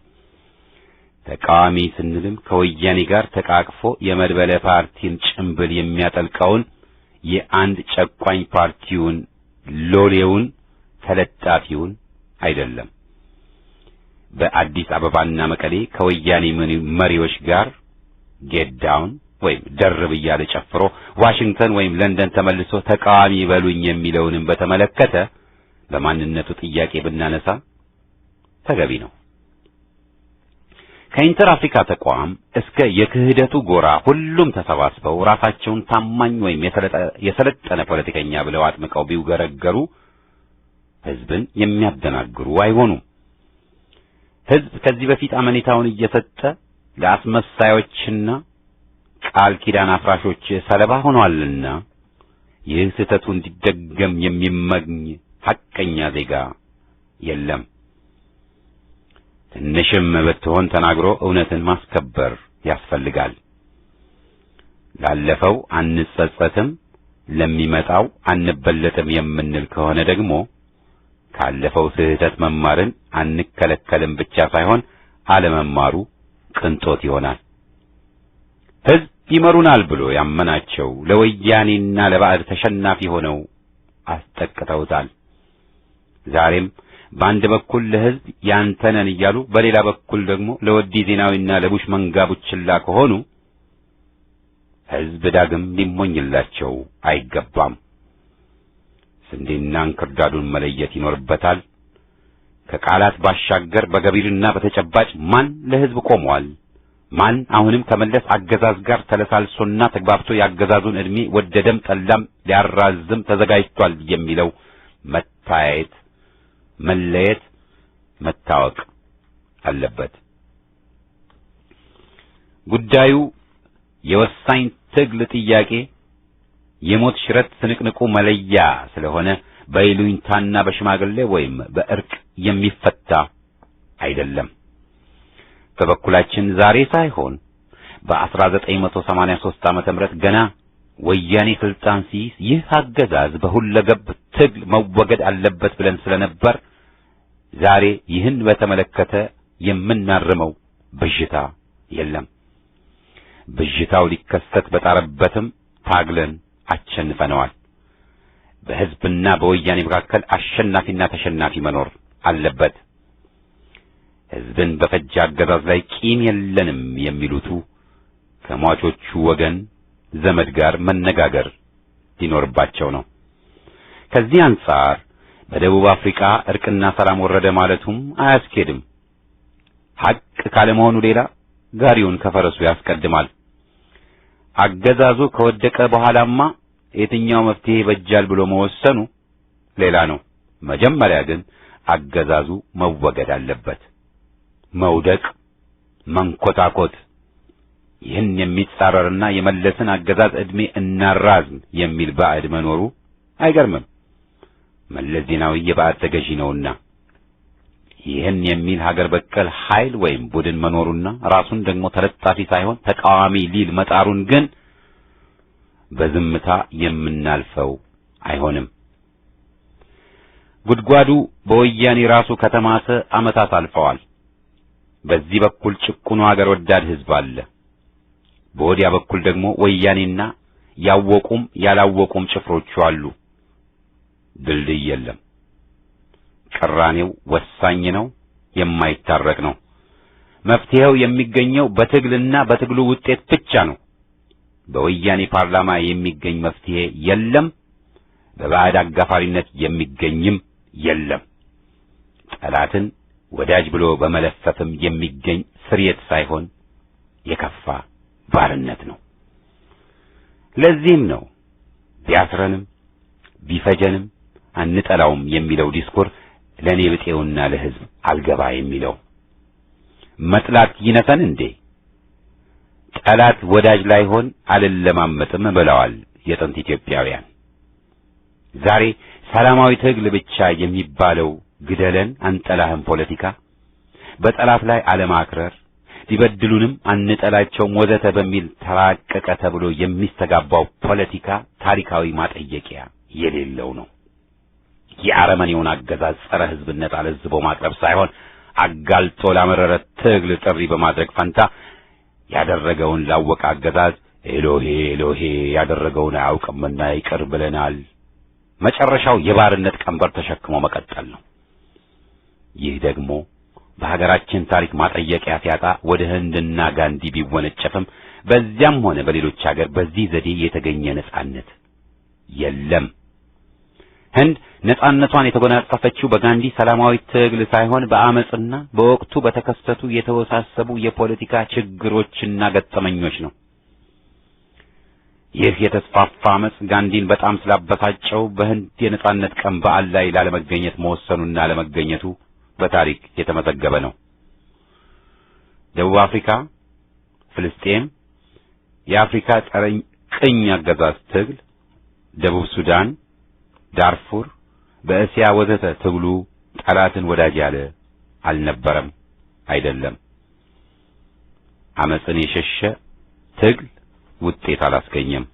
ተቃዋሚ ስንልም ከወያኔ ጋር ተቃቅፎ የመድበለ ፓርቲን ጭምብል የሚያጠልቀውን የአንድ ጨቋኝ ፓርቲውን ሎሌውን ተለጣፊውን አይደለም። በአዲስ አበባና መቀሌ ከወያኔ መሪዎች ጋር ጌት ዳውን ወይም ደርብ እያለ ጨፍሮ ዋሽንግተን ወይም ለንደን ተመልሶ ተቃዋሚ በሉኝ የሚለውንም በተመለከተ በማንነቱ ጥያቄ ብናነሳ ተገቢ ነው። ከኢንተር አፍሪካ ተቋም እስከ የክህደቱ ጎራ ሁሉም ተሰባስበው ራሳቸውን ታማኝ ወይም የሰለጠነ ፖለቲከኛ ብለው አጥምቀው ቢውገረገሩ ሕዝብን የሚያደናግሩ አይሆኑም። ሕዝብ ከዚህ በፊት አመኔታውን እየሰጠ ለአስመሳዮችና ቃል ኪዳን አፍራሾች ሰለባ ሆኗልና ይህ ስህተቱ እንዲደገም የሚመኝ ሐቀኛ ዜጋ የለም። ትንሽም ብትሆን ተናግሮ እውነትን ማስከበር ያስፈልጋል። ላለፈው አንጸጸትም፣ ለሚመጣው አንበለጥም የምንል ከሆነ ደግሞ ካለፈው ስህተት መማርን አንከለከልም ብቻ ሳይሆን አለመማሩ ቅንጦት ይሆናል። ሕዝብ ይመሩናል ብሎ ያመናቸው ለወያኔና ለባዕድ ተሸናፊ ሆነው አስጠቅተውታል። ዛሬም በአንድ በኩል ለሕዝብ ያንተነን እያሉ በሌላ በኩል ደግሞ ለወዲ ዜናዊና ለቡሽ መንጋ ቡችላ ከሆኑ ሕዝብ ዳግም ሊሞኝላቸው አይገባም። ስንዴና እንክርዳዱን መለየት ይኖርበታል። ከቃላት ባሻገር በገቢርና በተጨባጭ ማን ለሕዝብ ቆሟል፣ ማን አሁንም ከመለስ አገዛዝ ጋር ተለሳልሶና ተግባብቶ ያገዛዙን ዕድሜ ወደደም ጠላም ሊያራዝም ተዘጋጅቷል የሚለው መታየት፣ መለየት፣ መታወቅ አለበት። ጉዳዩ የወሳኝ ትግል ጥያቄ የሞት ሽረት ስንቅንቁ መለያ ስለሆነ በይሉኝታና በሽማግሌ ወይም በእርቅ የሚፈታ አይደለም። በበኩላችን ዛሬ ሳይሆን በ1983 ዓመተ ምህረት ገና ወያኔ ስልጣን ሲይዝ ይህ አገዛዝ በሁለገብ ትግል መወገድ አለበት ብለን ስለነበር ዛሬ ይህን በተመለከተ የምናርመው ብዥታ የለም። ብዥታው ሊከሰት በጣረበትም ታግለን አሸንፈነዋል። በሕዝብና በወያኔ መካከል አሸናፊና ተሸናፊ መኖር አለበት። ሕዝብን በፈጀ አገዛዝ ላይ ቂም የለንም የሚሉቱ ከሟቾቹ ወገን ዘመድ ጋር መነጋገር ሊኖርባቸው ነው። ከዚህ አንጻር በደቡብ አፍሪካ እርቅና ሰላም ወረደ ማለቱም አያስኬድም። ሐቅ ካለመሆኑ ሌላ ጋሪውን ከፈረሱ ያስቀድማል። አገዛዙ ከወደቀ በኋላማ የትኛው መፍትሄ ይበጃል ብሎ መወሰኑ ሌላ ነው። መጀመሪያ ግን አገዛዙ መወገድ አለበት። መውደቅ፣ መንኮታኮት ይህን የሚጻረርና የመለስን አገዛዝ ዕድሜ እናራዝም የሚል ባዕድ መኖሩ አይገርምም። መለስ ዜናዊ የባዕድ ተገዢ ነውና ይህን የሚል ሀገር በቀል ኃይል ወይም ቡድን መኖሩና ራሱን ደግሞ ተለጣፊ ሳይሆን ተቃዋሚ ሊል መጣሩን ግን በዝምታ የምናልፈው አይሆንም። ጉድጓዱ በወያኔ ራሱ ከተማሰ ዓመታት አልፈዋል። በዚህ በኩል ጭቁኑ ሀገር ወዳድ ሕዝብ አለ። በወዲያ በኩል ደግሞ ወያኔና ያወቁም ያላወቁም ጭፍሮቹ አሉ። ድልድይ የለም። ቅራኔው ወሳኝ ነው፣ የማይታረቅ ነው። መፍትሄው የሚገኘው በትግልና በትግሉ ውጤት ብቻ ነው። በወያኔ ፓርላማ የሚገኝ መፍትሄ የለም። በባዕድ አጋፋሪነት የሚገኝም የለም። ጠላትን ወዳጅ ብሎ በመለፈፍም የሚገኝ ስርየት ሳይሆን የከፋ ባርነት ነው። ለዚህም ነው ቢያስረንም ቢፈጀንም አንጠላውም የሚለው ዲስኩር ለኔ ብጤውና ለሕዝብ አልገባ የሚለው። መጥላት ይነሰን እንዴ? ጠላት ወዳጅ ላይሆን አልለማመጥም ብለዋል የጥንት ኢትዮጵያውያን። ዛሬ ሰላማዊ ትግል ብቻ የሚባለው ግደለን አንጠላህም ፖለቲካ፣ በጠላት ላይ አለማክረር፣ ሊበድሉንም አንጠላቸውም ወዘተ በሚል ተራቀቀ ተብሎ የሚስተጋባው ፖለቲካ ታሪካዊ ማጠየቂያ የሌለው ነው። የአረመኔውን አገዛዝ ጸረ ሕዝብነት አለዝቦ ማቅረብ ሳይሆን አጋልጦ ላመረረ ትግል ጥሪ በማድረግ ፈንታ ያደረገውን ላወቀ አገዛዝ ኤሎሄ ኤሎሄ ያደረገውን አያውቅምና ይቅር ብለናል፣ መጨረሻው የባርነት ቀንበር ተሸክሞ መቀጠል ነው። ይህ ደግሞ በሀገራችን ታሪክ ማጠየቂያ ሲያጣ ወደ ህንድና ጋንዲ ቢወነጨፍም በዚያም ሆነ በሌሎች ሀገር በዚህ ዘዴ የተገኘ ነጻነት የለም። ህንድ ነጻነቷን የተጎናጸፈችው በጋንዲ ሰላማዊ ትግል ሳይሆን በአመጽና በወቅቱ በተከሰቱ የተወሳሰቡ የፖለቲካ ችግሮችና ገጠመኞች ነው። ይህ የተስፋፋ አመጽ ጋንዲን በጣም ስላበሳጨው በህንድ የነጻነት ቀን በዓል ላይ ላለመገኘት መወሰኑና ለመገኘቱ በታሪክ የተመዘገበ ነው። ደቡብ አፍሪካ፣ ፍልስጤም፣ የአፍሪካ ቅኝ አገዛዝ ትግል፣ ደቡብ ሱዳን፣ ዳርፉር፣ በእስያ ወዘተ ትግሉ ጠላትን ወዳጅ ያለ አልነበረም፣ አይደለም። አመጽን የሸሸ ትግል ውጤት አላስገኘም።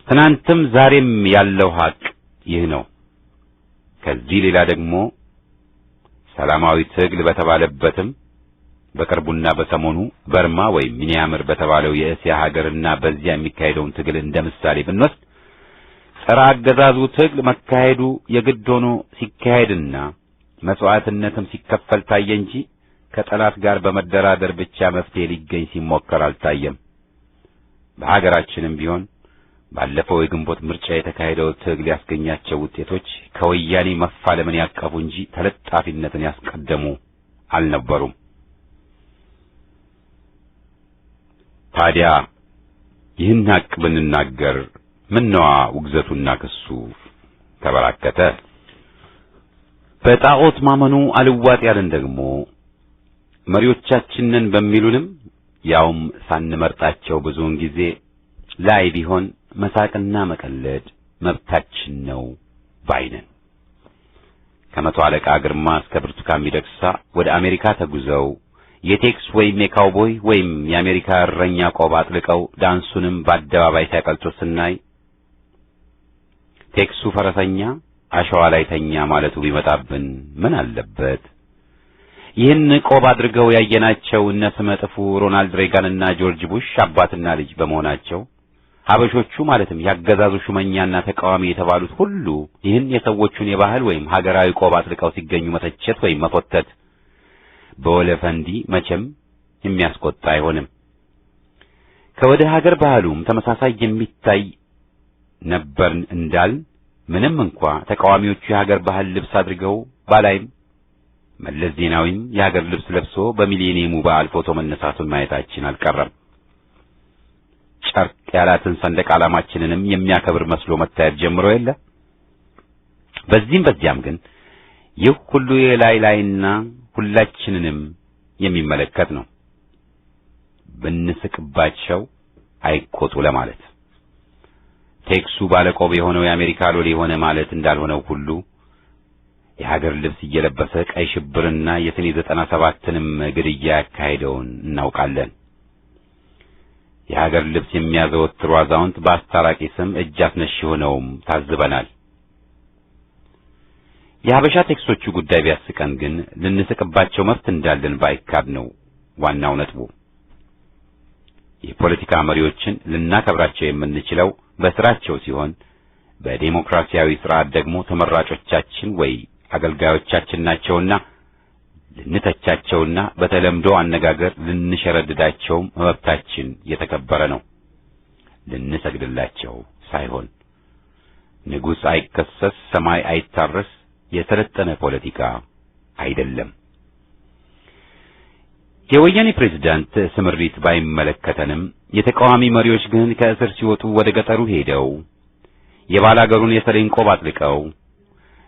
ትናንትም ዛሬም ያለው ሀቅ ይህ ነው። ከዚህ ሌላ ደግሞ ሰላማዊ ትግል በተባለበትም በቅርቡና በሰሞኑ በርማ ወይም ሚኒያምር በተባለው የእስያ ሀገርና በዚያ የሚካሄደውን ትግል እንደ ምሳሌ ብንወስድ ጸረ አገዛዙ ትግል መካሄዱ የግድ ሆኖ ሲካሄድና መስዋዕትነትም ሲከፈል ታየ እንጂ ከጠላት ጋር በመደራደር ብቻ መፍትሄ ሊገኝ ሲሞከር አልታየም። በሀገራችንም ቢሆን ባለፈው የግንቦት ምርጫ የተካሄደው ትግል ያስገኛቸው ውጤቶች ከወያኔ መፋለምን ያቀፉ እንጂ ተለጣፊነትን ያስቀደሙ አልነበሩም። ታዲያ ይህን ሀቅ ብንናገር ምነዋ ውግዘቱና ክሱ ተበራከተ? በጣዖት ማመኑ አልዋጥ ያለን ደግሞ መሪዎቻችንን በሚሉንም ያውም ሳንመርጣቸው ብዙውን ጊዜ ላይ ቢሆን መሳቅና መቀለድ መብታችን ነው ባይነን። ከመቶ አለቃ ግርማ እስከ ብርቱካን ሚደቅሳ ወደ አሜሪካ ተጉዘው የቴክስ ወይም የካውቦይ ወይም የአሜሪካ እረኛ ቆብ አጥልቀው ዳንሱንም በአደባባይ ሲያቀልጡት ስናይ ቴክሱ ፈረሰኛ አሸዋ ላይ ተኛ ማለቱ ቢመጣብን ምን አለበት? ይህን ቆብ አድርገው ያየናቸው እነ ስመጥፉ ሮናልድ ሬጋንና ጆርጅ ቡሽ አባትና ልጅ በመሆናቸው ሀበሾቹ ማለትም ያገዛዙ ሹመኛና ተቃዋሚ የተባሉት ሁሉ ይህን የሰዎቹን የባህል ወይም ሀገራዊ ቆብ አጥልቀው ሲገኙ መተቸት ወይም መፎተት በወለፈንዲ መቼም የሚያስቆጣ አይሆንም። ከወደ ሀገር ባህሉም ተመሳሳይ የሚታይ ነበር እንዳል ምንም እንኳ ተቃዋሚዎቹ የሀገር ባህል ልብስ አድርገው ባላይም መለስ ዜናዊም የሀገር ልብስ ለብሶ በሚሊኒየሙ በዓል ፎቶ መነሳቱን ማየታችን አልቀረም። ጨርቅ ያላትን ሰንደቅ ዓላማችንንም የሚያከብር መስሎ መታየት ጀምሮ የለ። በዚያም ግን ይህ ሁሉ የላይና ሁላችንንም የሚመለከት ነው። ብንስቅባቸው አይቆጡ ለማለት ቴክሱ ባለቆብ የሆነው የአሜሪካ ሎሌ የሆነ ማለት እንዳልሆነው ሁሉ የሀገር ልብስ እየለበሰ ቀይ ሽብርና የሰኔ 97ንም ግድያ ያካሄደውን እናውቃለን። የሀገር ልብስ የሚያዘወትሩ አዛውንት በአስታራቂ ስም እጅ አስነሽ ሆነውም ታዝበናል። የሀበሻ ቴክሶቹ ጉዳይ ቢያስቀን ግን ልንስቅባቸው መብት እንዳለን ባይካድ ነው ዋናው ነጥቡ። የፖለቲካ መሪዎችን ልናከብራቸው የምንችለው በስራቸው ሲሆን በዲሞክራሲያዊ ስርዓት ደግሞ ተመራጮቻችን ወይ አገልጋዮቻችን ናቸውና ልንተቻቸውና በተለምዶ አነጋገር ልንሸረድዳቸው መብታችን የተከበረ ነው። ልንሰግድላቸው ሳይሆን ንጉሥ አይከሰስ ሰማይ አይታረስ የሰለጠነ ፖለቲካ አይደለም። የወያኔ ፕሬዝዳንት ስምሪት ባይመለከተንም የተቃዋሚ መሪዎች ግን ከእስር ሲወጡ ወደ ገጠሩ ሄደው የባላገሩን የሰሌን ቆብ አጥልቀው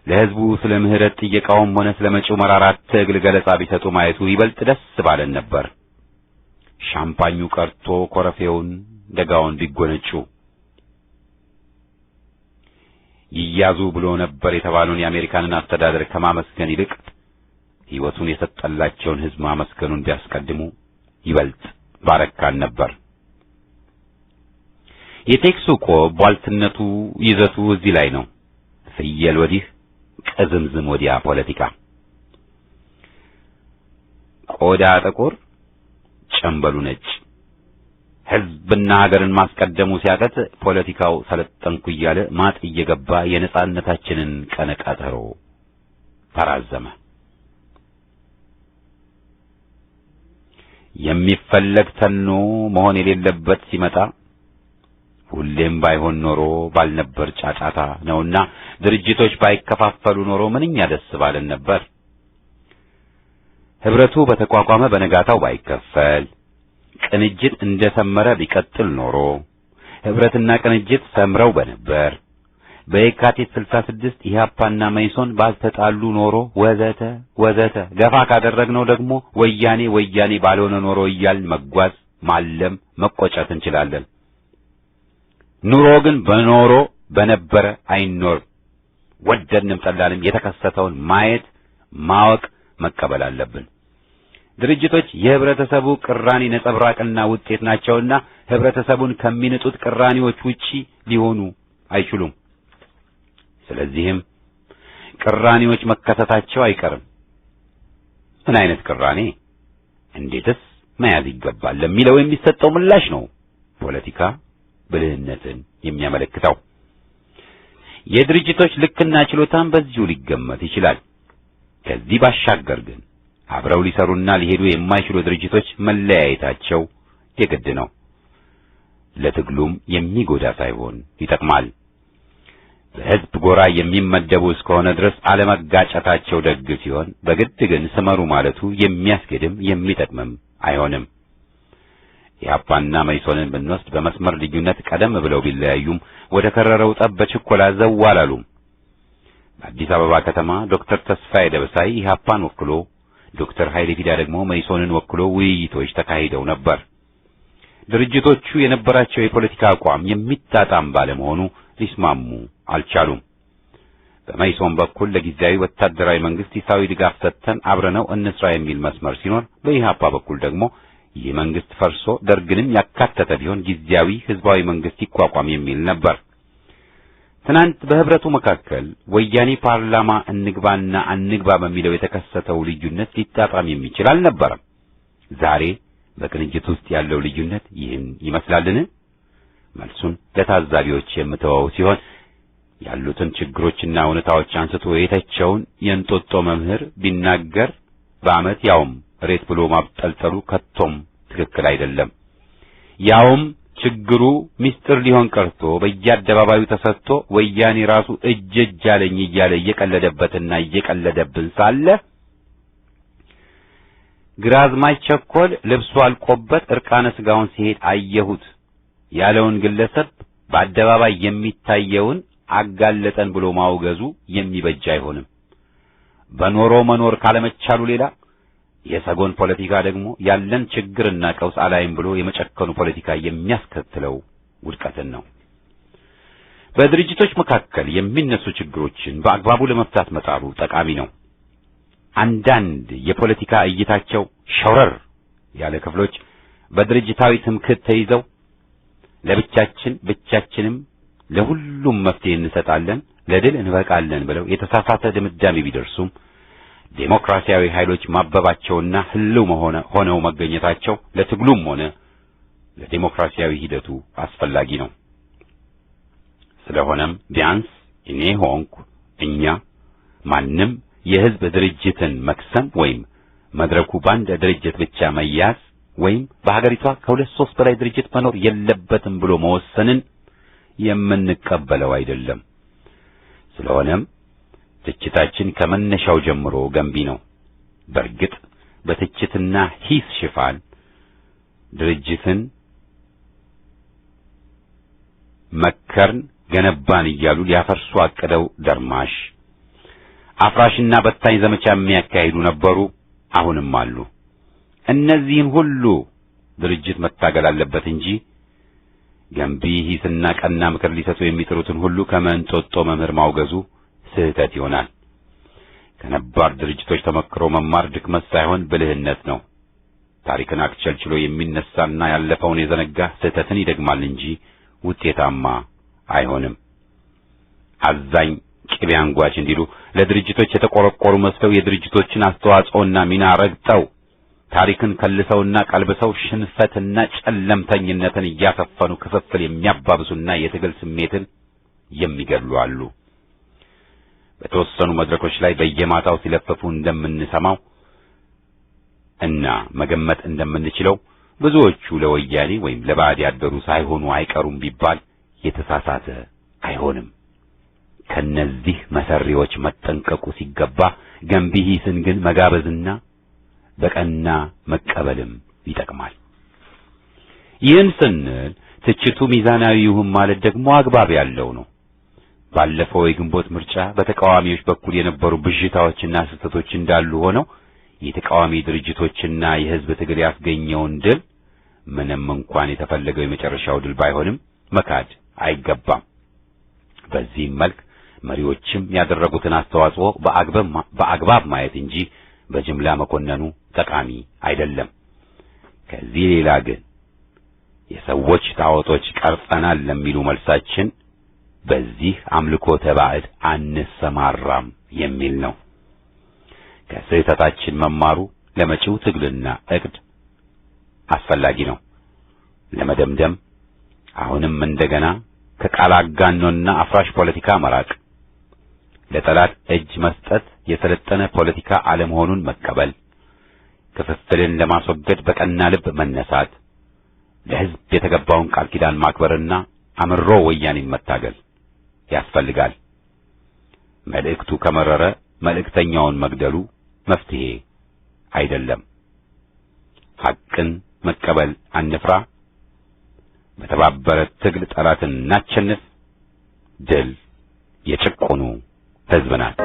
ለሕዝቡ ስለ ምህረት ጥየቃውም ሆነ ስለ መጪው መራራት ትግል ገለጻ ቢሰጡ ማየቱ ይበልጥ ደስ ባለን ነበር። ሻምፓኙ ቀርቶ ኮረፌውን ደጋውን ቢጎነጩ ይያዙ ብሎ ነበር የተባለውን የአሜሪካንን አስተዳደር ከማመስገን ይልቅ ሕይወቱን የሰጠላቸውን ሕዝብ ማመስገኑን ቢያስቀድሙ ይበልጥ ባረካን ነበር። የቴክሱ ቆብ ቧልትነቱ ይዘቱ እዚህ ላይ ነው። ፍየል ወዲህ ቅዝምዝም ወዲያ ፖለቲካ። ቆዳ ጥቁር ጨምበሉ ነጭ። ሕዝብና ሀገርን ማስቀደሙ ሲያቀት ፖለቲካው ሰለጠንኩ እያለ ማጥ እየገባ የነጻነታችንን ቀነ ቀጠሮ ተራዘመ። የሚፈለግ ተኖ መሆን የሌለበት ሲመጣ ሁሌም ባይሆን ኖሮ ባልነበር ጫጫታ ነውና ድርጅቶች ባይከፋፈሉ ኖሮ ምንኛ ደስ ባለን ነበር። ህብረቱ በተቋቋመ በነጋታው ባይከፈል፣ ቅንጅት እንደሰመረ ቢቀጥል ኖሮ ህብረትና ቅንጅት ሰምረው በነበር። በየካቲት 66 ኢህአፓና መይሶን ባልተጣሉ ኖሮ ወዘተ ወዘተ። ገፋ ካደረግነው ደግሞ ወያኔ ባልሆነ ኖሮ እያልን መጓዝ፣ ማለም፣ መቆጨት እንችላለን። ኑሮ ግን በኖሮ በነበረ አይኖርም። ወደድንም ጠላንም የተከሰተውን ማየት፣ ማወቅ፣ መቀበል አለብን። ድርጅቶች የህብረተሰቡ ቅራኔ ነጸብራቅና ውጤት ናቸውና ህብረተሰቡን ከሚንጡት ቅራኔዎች ውጪ ሊሆኑ አይችሉም። ስለዚህም ቅራኔዎች መከሰታቸው አይቀርም። ምን አይነት ቅራኔ፣ እንዴትስ መያዝ ይገባል ለሚለው የሚሰጠው ምላሽ ነው ፖለቲካ ብልህነትን የሚያመለክተው። የድርጅቶች ልክና ችሎታን በዚሁ ሊገመት ይችላል። ከዚህ ባሻገር ግን አብረው ሊሰሩና ሊሄዱ የማይችሉ ድርጅቶች መለያየታቸው የግድ ነው። ለትግሉም የሚጎዳ ሳይሆን ይጠቅማል። በህዝብ ጎራ የሚመደቡ እስከሆነ ድረስ አለመጋጨታቸው ደግ ሲሆን፣ በግድ ግን ስመሩ ማለቱ የሚያስገድም የሚጠቅምም አይሆንም። ኢህአፓና መይሶንን ብንወስድ በመስመር ልዩነት ቀደም ብለው ቢለያዩም ወደ ከረረው ጠብ በችኮላ ዘው አላሉም። በአዲስ አበባ ከተማ ዶክተር ተስፋዬ ደበሳይ ኢህአፓን ወክሎ፣ ዶክተር ኃይሌ ፊዳ ደግሞ መይሶንን ወክሎ ውይይቶች ተካሂደው ነበር። ድርጅቶቹ የነበራቸው የፖለቲካ አቋም የሚጣጣም ባለመሆኑ ሊስማሙ አልቻሉም። በመይሶን በኩል ለጊዜያዊ ወታደራዊ መንግስት ሂሳዊ ድጋፍ ሰጥተን አብረነው እንስራ የሚል መስመር ሲኖር፣ በኢህአፓ በኩል ደግሞ ይህ መንግስት ፈርሶ ደርግንም ያካተተ ቢሆን ጊዜያዊ ህዝባዊ መንግስት ይቋቋም የሚል ነበር። ትናንት በህብረቱ መካከል ወያኔ ፓርላማ እንግባና አንግባ በሚለው የተከሰተው ልዩነት ሊጣጣም የሚችል አልነበረም። ዛሬ በቅንጅት ውስጥ ያለው ልዩነት ይህን ይመስላልን? መልሱን ለታዛቢዎች የምተወው ሲሆን ያሉትን ችግሮችና እውነታዎች አንስቶ የተቸውን የእንጦጦ መምህር ቢናገር በዓመት ያውም ሬት ብሎ ማብጠልጠሉ ከቶም ትክክል አይደለም። ያውም ችግሩ ምስጢር ሊሆን ቀርቶ በየአደባባዩ ተሰጥቶ ወያኔ ራሱ እጅ አለኝ እያለ እየቀለደበትና እየቀለደብን ሳለ ግራዝማች ቸኮል ልብሱ አልቆበት እርቃነ ስጋውን ሲሄድ አየሁት ያለውን ግለሰብ በአደባባይ የሚታየውን አጋለጠን ብሎ ማውገዙ የሚበጅ አይሆንም። በኖሮ መኖር ካለመቻሉ ሌላ የሰጎን ፖለቲካ ደግሞ ያለን ችግርና ቀውስ አላይም ብሎ የመጨከኑ ፖለቲካ የሚያስከትለው ውድቀትን ነው። በድርጅቶች መካከል የሚነሱ ችግሮችን በአግባቡ ለመፍታት መጣሩ ጠቃሚ ነው። አንዳንድ የፖለቲካ እይታቸው ሸውረር ያለ ክፍሎች በድርጅታዊ ትምክህት ተይዘው ለብቻችን ብቻችንም ለሁሉም መፍትሄ እንሰጣለን፣ ለድል እንበቃለን ብለው የተሳሳተ ድምዳሜ ቢደርሱም ዴሞክራሲያዊ ኃይሎች ማበባቸውና ህልው ሆነው መገኘታቸው ለትግሉም ሆነ ለዴሞክራሲያዊ ሂደቱ አስፈላጊ ነው። ስለሆነም ቢያንስ እኔ ሆንኩ እኛ ማንም የህዝብ ድርጅትን መክሰም ወይም መድረኩ ባንድ ድርጅት ብቻ መያዝ ወይም በሀገሪቷ ከሁለት ሶስት በላይ ድርጅት መኖር የለበትም ብሎ መወሰንን የምንቀበለው አይደለም። ስለሆነም ትችታችን ከመነሻው ጀምሮ ገንቢ ነው። በእርግጥ በትችትና ሂስ ሽፋን ድርጅትን መከርን ገነባን እያሉ ሊያፈርሱ አቅደው ደርማሽ አፍራሽና በታኝ ዘመቻ የሚያካሂዱ ነበሩ፣ አሁንም አሉ። እነዚህን ሁሉ ድርጅት መታገል አለበት እንጂ ገንቢ ሂስና ቀና ምክር ሊሰጡ የሚጥሩትን ሁሉ ከመንጦጦ መምህር ማውገዙ ስህተት ይሆናል። ከነባር ድርጅቶች ተመክሮ መማር ድክመት ሳይሆን ብልህነት ነው። ታሪክን አክቸልችሎ የሚነሳና ያለፈውን የዘነጋ ስህተትን ይደግማል እንጂ ውጤታማ አይሆንም። አዛኝ ቅቤ አንጓች እንዲሉ ለድርጅቶች የተቆረቆሩ መስለው የድርጅቶችን አስተዋጽኦና ሚና ረግጠው ታሪክን ከልሰውና ቀልብሰው ሽንፈትና ጨለምተኝነትን እያሰፈኑ ክፍፍል የሚያባብሱና የትግል ስሜትን የሚገድሉ አሉ። በተወሰኑ መድረኮች ላይ በየማታው ሲለፈፉ እንደምንሰማው እና መገመት እንደምንችለው ብዙዎቹ ለወያኔ ወይም ለባዕድ ያደሩ ሳይሆኑ አይቀሩም ቢባል የተሳሳተ አይሆንም። ከነዚህ መሰሪዎች መጠንቀቁ ሲገባ ገንቢ ሂስን ግን መጋበዝና በቀና መቀበልም ይጠቅማል። ይህን ስንል ትችቱ ሚዛናዊ ይሁን ማለት ደግሞ አግባብ ያለው ነው። ባለፈው የግንቦት ምርጫ በተቃዋሚዎች በኩል የነበሩ ብዥታዎችና ስህተቶች እንዳሉ ሆነው የተቃዋሚ ድርጅቶችና የህዝብ ትግል ያስገኘውን ድል ምንም እንኳን የተፈለገው የመጨረሻው ድል ባይሆንም መካድ አይገባም። በዚህም መልክ መሪዎችም ያደረጉትን አስተዋጽኦ በአግባብ ማየት እንጂ በጅምላ መኮነኑ ጠቃሚ አይደለም። ከዚህ ሌላ ግን የሰዎች ጣዖቶች ቀርጸናል ለሚሉ መልሳችን በዚህ አምልኮተ ባዕድ አንሰማራም የሚል ነው። ከስህተታችን መማሩ ለመጪው ትግልና እቅድ አስፈላጊ ነው። ለመደምደም አሁንም እንደገና ከቃል አጋኖና አፍራሽ ፖለቲካ መራቅ፣ ለጠላት እጅ መስጠት የሰለጠነ ፖለቲካ አለመሆኑን መቀበል፣ ክፍፍልን ለማስወገድ በቀና ልብ መነሳት፣ ለሕዝብ የተገባውን ቃል ኪዳን ማክበርና አምሮ ወያኔን መታገል ያስፈልጋል። መልእክቱ ከመረረ መልእክተኛውን መግደሉ መፍትሄ አይደለም። ሐቅን መቀበል አንፍራ። በተባበረ ትግል ጠላትን እናሸንፍ። ድል የጭቆኑ ሕዝብ ናት።